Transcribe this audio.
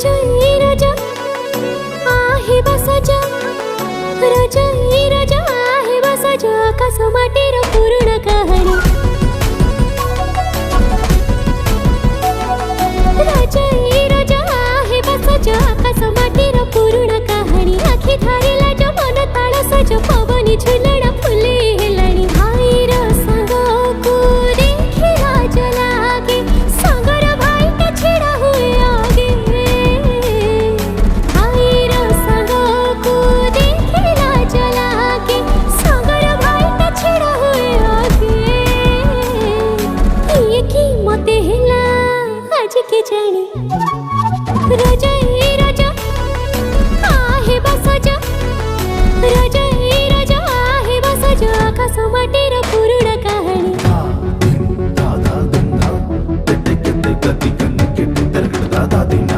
राजा आहे बसाजा राजा आहे बसाजा आकाश माटीर पूर्ण कहाणी राजा आहे बसाजा आकाश माटीर पूर्ण कहाणी आखी धारिला जो मन ताळ सज पवनी झुला